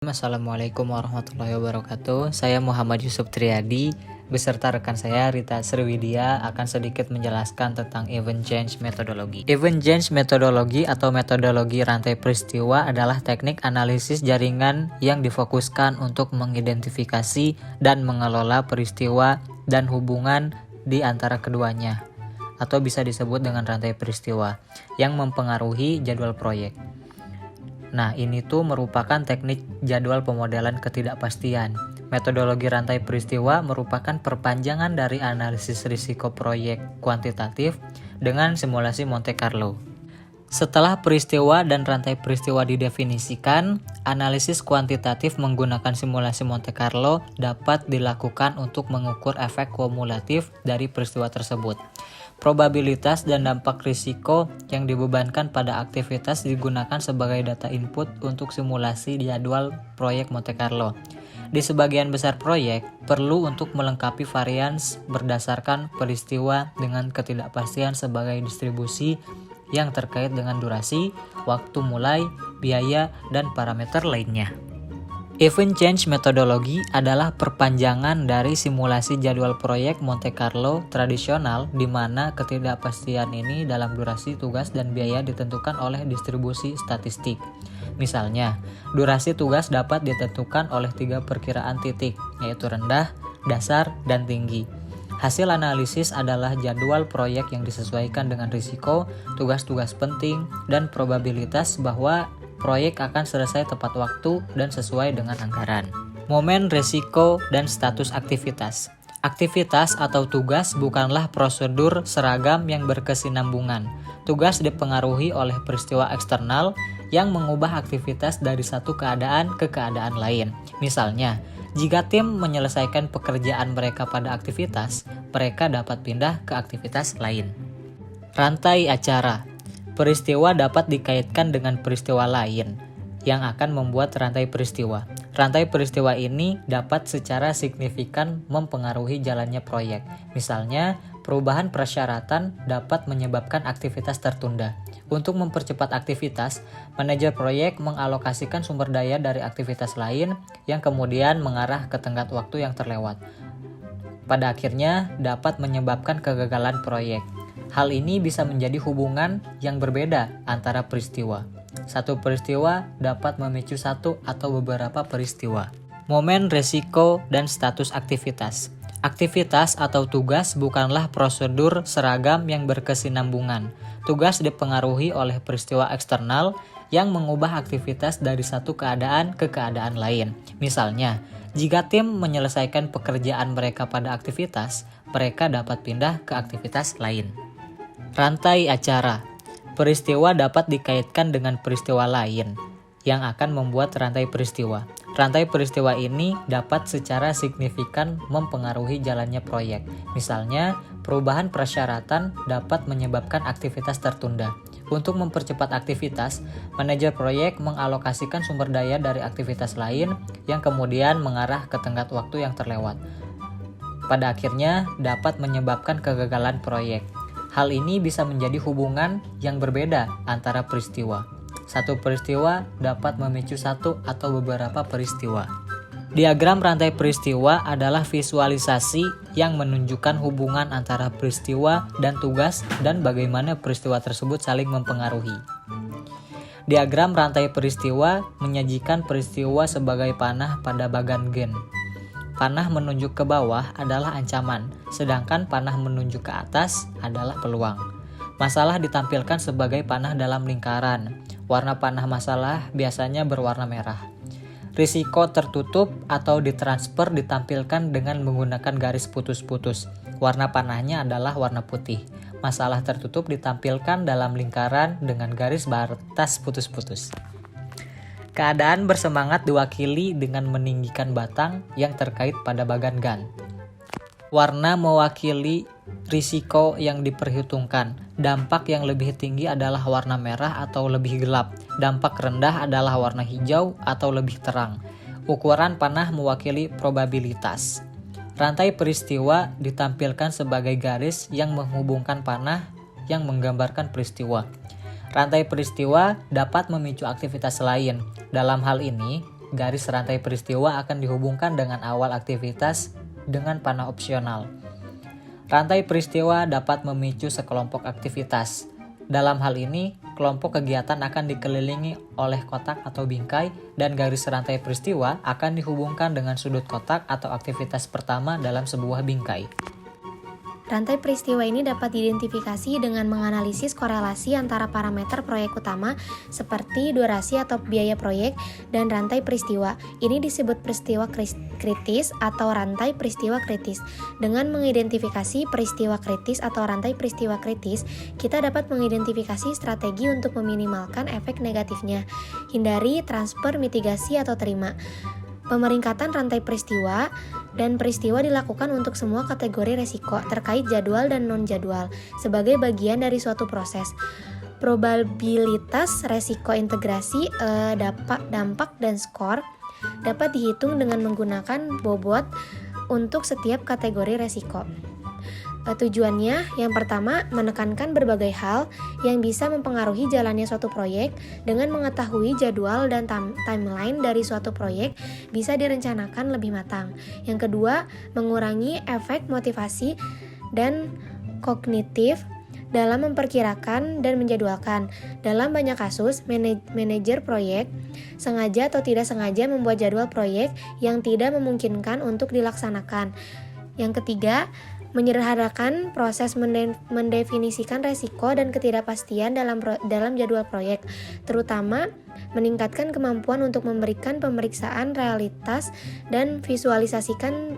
Assalamualaikum warahmatullahi wabarakatuh. Saya Muhammad Yusuf Triadi beserta rekan saya Rita Sriwidya akan sedikit menjelaskan tentang Event Change Methodology. Event Change Methodology atau metodologi rantai peristiwa adalah teknik analisis jaringan yang difokuskan untuk mengidentifikasi dan mengelola peristiwa dan hubungan di antara keduanya, atau bisa disebut dengan rantai peristiwa yang mempengaruhi jadwal proyek. Nah, ini tuh merupakan teknik jadwal pemodelan ketidakpastian. Metodologi rantai peristiwa merupakan perpanjangan dari analisis risiko proyek kuantitatif dengan simulasi Monte Carlo. Setelah peristiwa dan rantai peristiwa didefinisikan, analisis kuantitatif menggunakan simulasi Monte Carlo dapat dilakukan untuk mengukur efek kumulatif dari peristiwa tersebut. Probabilitas dan dampak risiko yang dibebankan pada aktivitas digunakan sebagai data input untuk simulasi jadwal proyek Monte Carlo. Di sebagian besar proyek, perlu untuk melengkapi varians berdasarkan peristiwa dengan ketidakpastian sebagai distribusi yang terkait dengan durasi, waktu mulai, biaya, dan parameter lainnya. Event Change Methodology adalah perpanjangan dari simulasi jadwal proyek Monte Carlo tradisional di mana ketidakpastian ini dalam durasi, tugas, dan biaya ditentukan oleh distribusi statistik. Misalnya, durasi tugas dapat ditentukan oleh 3 perkiraan titik, yaitu rendah, dasar, dan tinggi. Hasil analisis adalah jadwal proyek yang disesuaikan dengan risiko, tugas-tugas penting, dan probabilitas bahwa proyek akan selesai tepat waktu dan sesuai dengan anggaran. Momen risiko dan status aktivitas. Aktivitas atau tugas bukanlah prosedur seragam yang berkesinambungan. Tugas dipengaruhi oleh peristiwa eksternal yang mengubah aktivitas dari satu keadaan ke keadaan lain. Misalnya, jika tim menyelesaikan pekerjaan mereka pada aktivitas, mereka dapat pindah ke aktivitas lain. Rantai acara. Peristiwa dapat dikaitkan dengan peristiwa lain yang akan membuat rantai peristiwa. Rantai peristiwa ini dapat secara signifikan mempengaruhi jalannya proyek. Misalnya, perubahan persyaratan dapat menyebabkan aktivitas tertunda. Untuk mempercepat aktivitas, manajer proyek mengalokasikan sumber daya dari aktivitas lain yang kemudian mengarah ke tenggat waktu yang terlewat. Pada akhirnya, dapat menyebabkan kegagalan proyek. Hal ini bisa menjadi hubungan yang berbeda antara peristiwa. Satu peristiwa dapat memicu satu atau beberapa peristiwa. Momen risiko dan status aktivitas. Aktivitas atau tugas bukanlah prosedur seragam yang berkesinambungan. Tugas dipengaruhi oleh peristiwa eksternal yang mengubah aktivitas dari satu keadaan ke keadaan lain. Misalnya, jika tim menyelesaikan pekerjaan mereka pada aktivitas, mereka dapat pindah ke aktivitas lain. Rantai acara. Peristiwa dapat dikaitkan dengan peristiwa lain yang akan membuat rantai peristiwa. Rantai peristiwa ini dapat secara signifikan mempengaruhi jalannya proyek. Misalnya, perubahan persyaratan dapat menyebabkan aktivitas tertunda. Untuk mempercepat aktivitas, manajer proyek mengalokasikan sumber daya dari aktivitas lain yang kemudian mengarah ke tenggat waktu yang terlewat. Pada akhirnya, dapat menyebabkan kegagalan proyek. Hal ini bisa menjadi hubungan yang berbeda antara peristiwa. Satu peristiwa dapat memicu satu atau beberapa peristiwa. Diagram rantai peristiwa adalah visualisasi yang menunjukkan hubungan antara peristiwa dan tugas dan bagaimana peristiwa tersebut saling mempengaruhi. Diagram rantai peristiwa menyajikan peristiwa sebagai panah pada bagan gen. Panah menunjuk ke bawah adalah ancaman, sedangkan panah menunjuk ke atas adalah peluang. Masalah ditampilkan sebagai panah dalam lingkaran. Warna panah masalah biasanya berwarna merah. Risiko tertutup atau ditransfer ditampilkan dengan menggunakan garis putus-putus. Warna panahnya adalah warna putih. Masalah tertutup ditampilkan dalam lingkaran dengan garis batas putus-putus. Keadaan bersemangat diwakili dengan meninggikan batang yang terkait pada bagan gan. Warna mewakili risiko yang diperhitungkan. Dampak yang lebih tinggi adalah warna merah atau lebih gelap. Dampak rendah adalah warna hijau atau lebih terang. Ukuran panah mewakili probabilitas. Rantai peristiwa ditampilkan sebagai garis yang menghubungkan panah yang menggambarkan peristiwa. Rantai peristiwa dapat memicu aktivitas lain. Dalam hal ini, garis rantai peristiwa akan dihubungkan dengan awal aktivitas dengan panah opsional. Rantai peristiwa dapat memicu sekelompok aktivitas. Dalam hal ini, kelompok kegiatan akan dikelilingi oleh kotak atau bingkai dan garis rantai peristiwa akan dihubungkan dengan sudut kotak atau aktivitas pertama dalam sebuah bingkai. Rantai peristiwa ini dapat diidentifikasi dengan menganalisis korelasi antara parameter proyek utama seperti durasi atau biaya proyek dan rantai peristiwa. Ini disebut peristiwa kritis atau rantai peristiwa kritis. Dengan mengidentifikasi peristiwa kritis atau rantai peristiwa kritis, kita dapat mengidentifikasi strategi untuk meminimalkan efek negatifnya. Hindari transfer, mitigasi, atau terima. Pemeringkatan rantai peristiwa dan peristiwa dilakukan untuk semua kategori resiko terkait jadwal dan non-jadwal sebagai bagian dari suatu proses. Probabilitas resiko integrasi, dampak, dan skor dapat dihitung dengan menggunakan bobot untuk setiap kategori resiko. Tujuannya, yang pertama, menekankan berbagai hal yang bisa mempengaruhi jalannya suatu proyek. Dengan mengetahui jadwal dan timeline dari suatu proyek bisa direncanakan lebih matang. Yang kedua, mengurangi efek motivasi dan kognitif dalam memperkirakan dan menjadwalkan. Dalam banyak kasus, manajer proyek sengaja atau tidak sengaja membuat jadwal proyek yang tidak memungkinkan untuk dilaksanakan. Yang ketiga, menyederhanakan proses mendefinisikan resiko dan ketidakpastian dalam jadwal proyek, terutama meningkatkan kemampuan untuk memberikan pemeriksaan realitas dan visualisasikan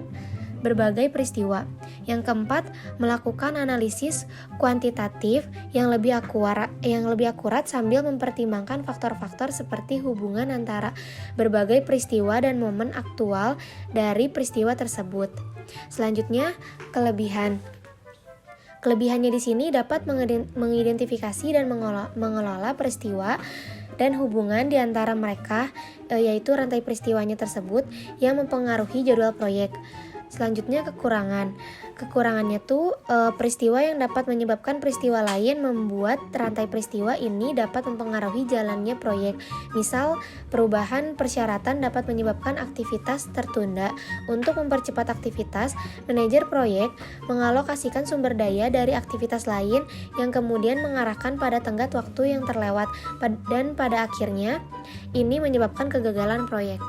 berbagai peristiwa. Yang keempat, melakukan analisis kuantitatif yang lebih akurat sambil mempertimbangkan faktor-faktor seperti hubungan antara berbagai peristiwa dan momen aktual dari peristiwa tersebut. Selanjutnya, kelebihan. Kelebihannya di sini dapat mengidentifikasi dan mengelola peristiwa dan hubungan di antara mereka, yaitu rantai peristiwanya tersebut yang mempengaruhi jadwal proyek. Selanjutnya, kekurangan. Kekurangannya tuh peristiwa yang dapat menyebabkan peristiwa lain membuat rantai peristiwa ini dapat mempengaruhi jalannya proyek. Misal, perubahan persyaratan dapat menyebabkan aktivitas tertunda. Untuk mempercepat aktivitas, manajer proyek mengalokasikan sumber daya dari aktivitas lain yang kemudian mengarahkan pada tenggat waktu yang terlewat dan pada akhirnya ini menyebabkan kegagalan proyek.